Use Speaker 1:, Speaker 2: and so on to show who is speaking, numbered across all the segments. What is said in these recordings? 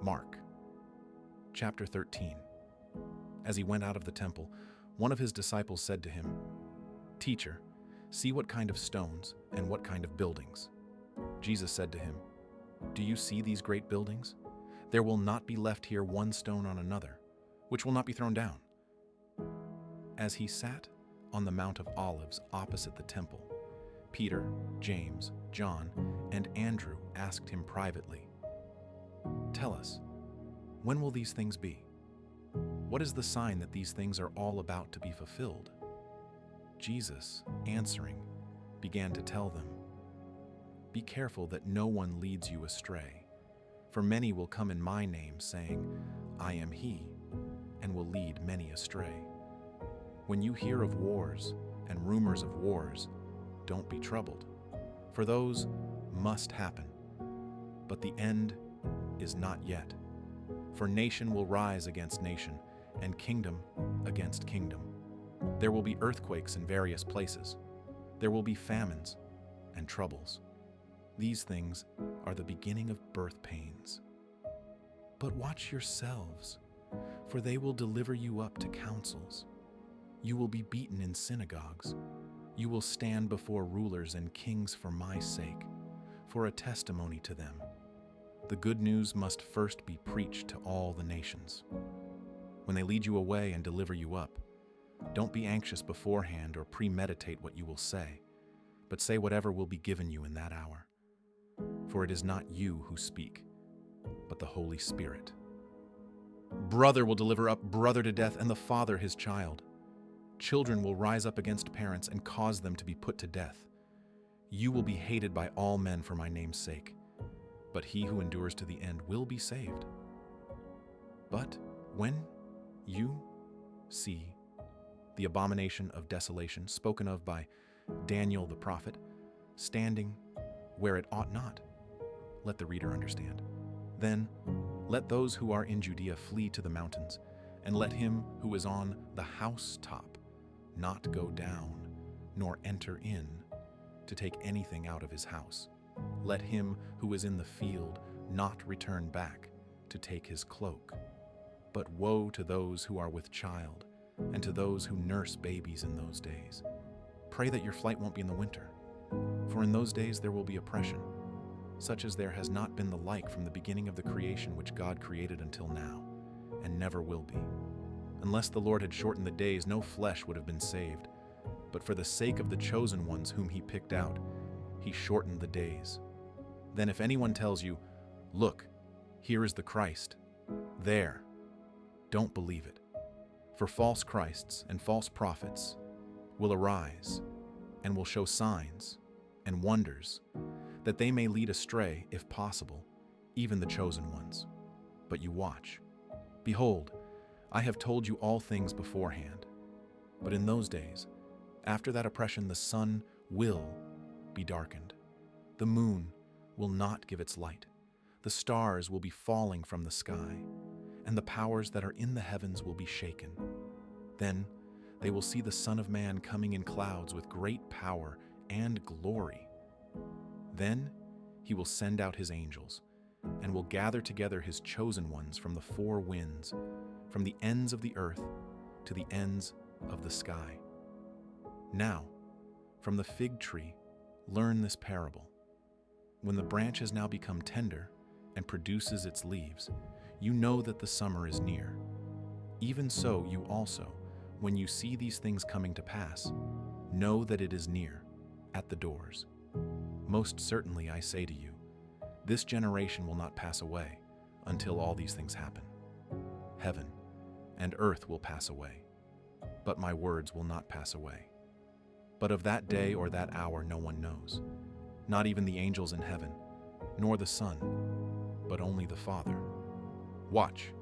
Speaker 1: Mark, chapter 13. As he went out of the temple, one of his disciples said to him, "Teacher, see what kind of stones and what kind of buildings." Jesus said to him, "Do you see these great buildings? There will not be left here one stone on another, which will not be thrown down." As he sat on the Mount of Olives opposite the temple, Peter, James, John, and Andrew asked him privately, "Tell us, when will these things be? What is the sign that these things are all about to be fulfilled?" Jesus, answering, began to tell them, "Be careful that no one leads you astray, for many will come in my name, saying, 'I am he,' and will lead many astray. When you hear of wars and rumors of wars, don't be troubled, for those must happen, but the end is not yet. For nation will rise against nation, and kingdom against kingdom. There will be earthquakes in various places. There will be famines and troubles. These things are the beginning of birth pains. But watch yourselves, for they will deliver you up to councils. You will be beaten in synagogues. You will stand before rulers and kings for my sake, for a testimony to them. The good news must first be preached to all the nations. When they lead you away and deliver you up, don't be anxious beforehand or premeditate what you will say, but say whatever will be given you in that hour. For it is not you who speak, but the Holy Spirit. Brother will deliver up brother to death, and the father his child. Children will rise up against parents and cause them to be put to death. You will be hated by all men for my name's sake, but he who endures to the end will be saved. But when you see the abomination of desolation spoken of by Daniel the prophet standing where it ought not, let the reader understand. Then let those who are in Judea flee to the mountains, and let him who is on the housetop not go down, nor enter in to take anything out of his house. Let him who is in the field not return back to take his cloak. But woe to those who are with child, and to those who nurse babies in those days. Pray that your flight won't be in the winter, for in those days there will be oppression, such as there has not been the like from the beginning of the creation which God created until now, and never will be. Unless the Lord had shortened the days, no flesh would have been saved. But for the sake of the chosen ones whom he picked out, he shortened the days. Then if anyone tells you, 'Look, here is the Christ,' there, don't believe it. For false Christs and false prophets will arise and will show signs and wonders, that they may lead astray, if possible, even the chosen ones. But you watch. Behold, I have told you all things beforehand. But in those days, after that oppression, the sun will be darkened. The moon will not give its light. The stars will be falling from the sky, and the powers that are in the heavens will be shaken. Then they will see the Son of Man coming in clouds with great power and glory. Then he will send out his angels, and will gather together his chosen ones from the four winds, from the ends of the earth to the ends of the sky. Now, from the fig tree, learn this parable. When the branch has now become tender and produces its leaves, you know that the summer is near. Even so, you also, when you see these things coming to pass, know that it is near, at the doors. Most certainly I say to you, this generation will not pass away until all these things happen. Heaven and earth will pass away, but my words will not pass away. But of that day or that hour no one knows, not even the angels in heaven, nor the Son, but only the Father. Watch,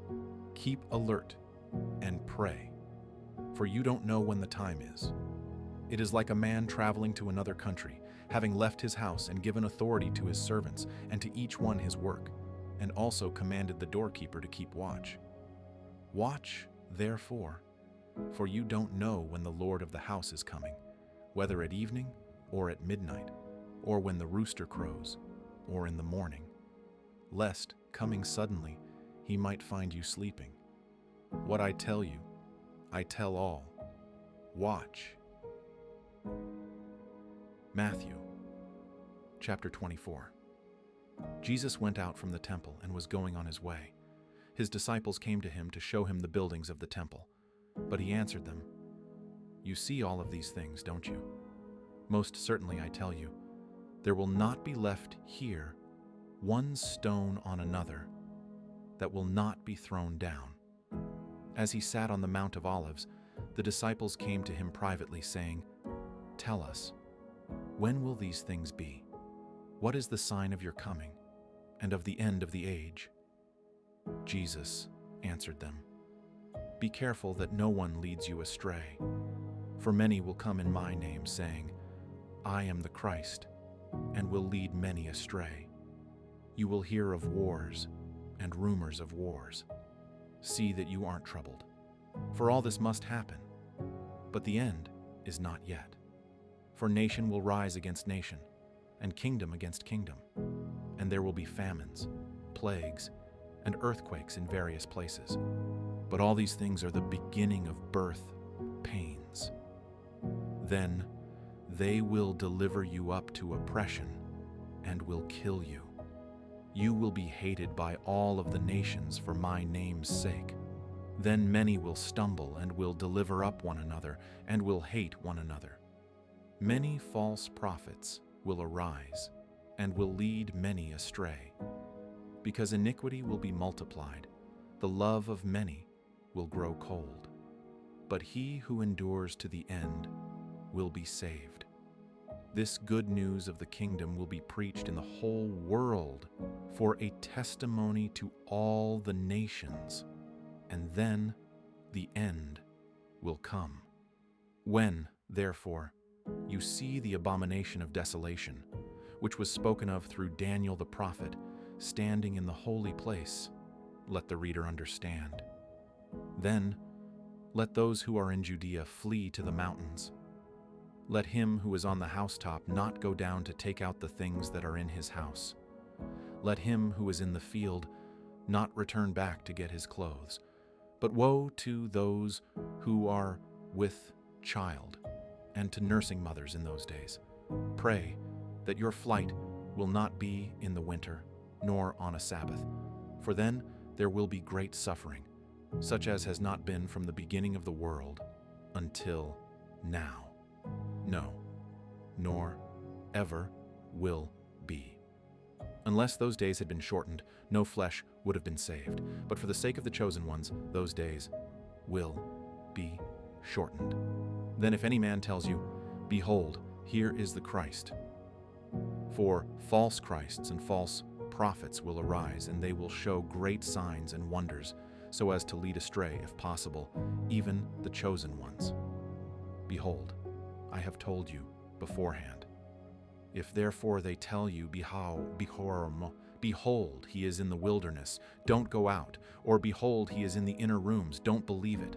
Speaker 1: keep alert, and pray, for you don't know when the time is. It is like a man traveling to another country, having left his house and given authority to his servants, and to each one his work, and also commanded the doorkeeper to keep watch. Watch, therefore, for you don't know when the Lord of the house is coming, whether at evening or at midnight, or when the rooster crows, or in the morning, lest, coming suddenly, he might find you sleeping. What I tell you, I tell all. Watch. Matthew, chapter 24. Jesus went out from the temple and was going on his way. His disciples came to him to show him the buildings of the temple. But he answered them, "You see all of these things, don't you? Most certainly I tell you, there will not be left here one stone on another that will not be thrown down." As he sat on the Mount of Olives, the disciples came to him privately, saying, "Tell us, when will these things be? What is the sign of your coming and of the end of the age?" Jesus answered them, "Be careful that no one leads you astray. For many will come in my name, saying, 'I am the Christ,' and will lead many astray. You will hear of wars and rumors of wars. See that you aren't troubled, for all this must happen, but the end is not yet. For nation will rise against nation, and kingdom against kingdom, and there will be famines, plagues, and earthquakes in various places. But all these things are the beginning of birth pains. Then they will deliver you up to oppression and will kill you. You will be hated by all of the nations for my name's sake. Then many will stumble and will deliver up one another and will hate one another. Many false prophets will arise and will lead many astray. Because iniquity will be multiplied, the love of many will grow cold. But he who endures to the end will be saved. This good news of the kingdom will be preached in the whole world for a testimony to all the nations, and then the end will come. When, therefore, you see the abomination of desolation, which was spoken of through Daniel the prophet, standing in the holy place, let the reader understand. Then let those who are in Judea flee to the mountains. Let him who is on the housetop not go down to take out the things that are in his house. Let him who is in the field not return back to get his clothes. But woe to those who are with child and to nursing mothers in those days. Pray that your flight will not be in the winter, nor on a Sabbath, for then there will be great suffering, such as has not been from the beginning of the world until now. No, nor ever will be. Unless those days had been shortened, no flesh would have been saved. But for the sake of the chosen ones, those days will be shortened. Then if any man tells you, 'Behold, here is the Christ,' for false Christs and false prophets will arise, and they will show great signs and wonders, so as to lead astray, if possible, even the chosen ones. Behold, I have told you beforehand. If therefore they tell you, 'Behold, he is in the wilderness,' don't go out, or 'Behold, he is in the inner rooms,' don't believe it.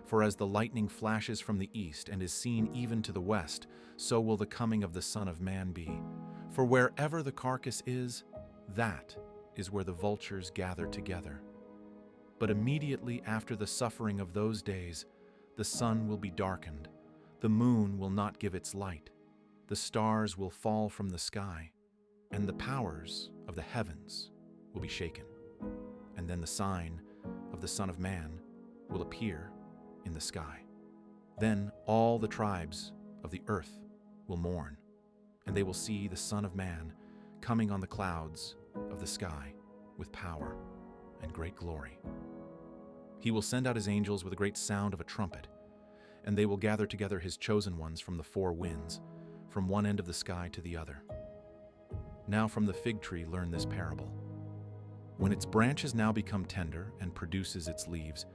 Speaker 1: For as the lightning flashes from the east and is seen even to the west, so will the coming of the Son of Man be. For wherever the carcass is, that is where the vultures gather together. But immediately after the suffering of those days, the sun will be darkened, the moon will not give its light, the stars will fall from the sky, and the powers of the heavens will be shaken. And then the sign of the Son of Man will appear in the sky. Then all the tribes of the earth will mourn, and they will see the Son of Man coming on the clouds of the sky with power and great glory. He will send out his angels with a great sound of a trumpet, and they will gather together his chosen ones from the four winds, from one end of the sky to the other. Now from the fig tree learn this parable. When its branch has now become tender and produces its leaves,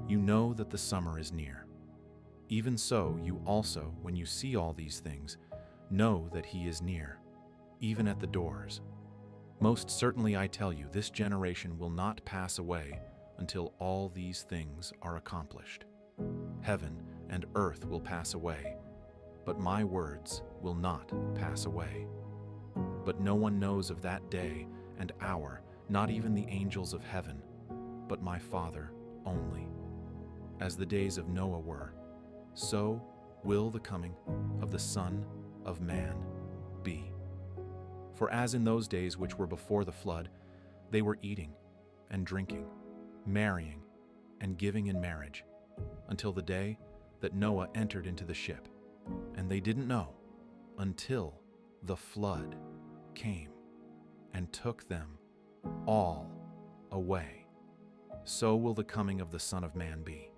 Speaker 1: you know that the summer is near. Even so, you also, when you see all these things, know that he is near, even at the doors. Most certainly I tell you, this generation will not pass away until all these things are accomplished. Heaven and earth will pass away, but my words will not pass away. But no one knows of that day and hour, not even the angels of heaven, but my Father only. As the days of Noah were, so will the coming of the Son of Man be. For as in those days which were before the flood, they were eating and drinking, marrying and giving in marriage, until the day that Noah entered into the ship. And they didn't know until the flood came and took them all away. So will the coming of the Son of Man be.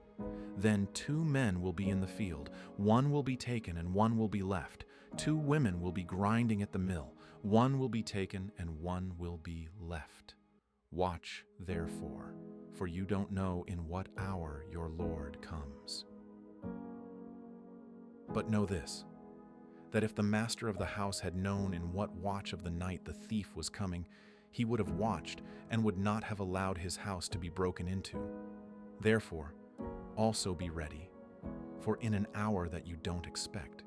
Speaker 1: Then 2 men will be in the field, one will be taken and one will be left. 2 women will be grinding at the mill, one will be taken and one will be left. Watch, therefore, for you don't know in what hour your Lord comes. But know this, that if the master of the house had known in what watch of the night the thief was coming, he would have watched and would not have allowed his house to be broken into. Therefore, also be ready, for in an hour that you don't expect,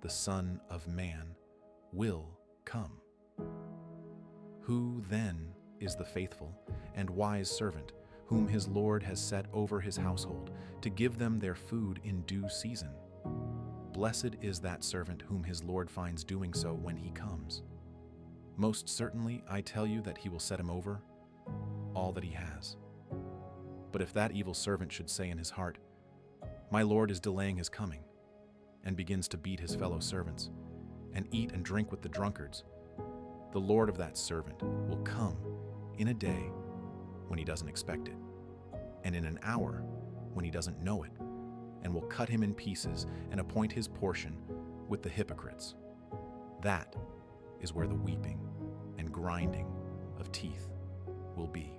Speaker 1: the Son of Man will come. Who then is the faithful and wise servant whom his Lord has set over his household to give them their food in due season? Blessed is that servant whom his Lord finds doing so when he comes. Most certainly, I tell you that he will set him over all that he has. But if that evil servant should say in his heart, "My Lord is delaying his coming," and begins to beat his fellow servants, and eat and drink with the drunkards, the Lord of that servant will come in a day when he doesn't expect it, and in an hour when he doesn't know it, and will cut him in pieces and appoint his portion with the hypocrites. That is where the weeping and grinding of teeth will be.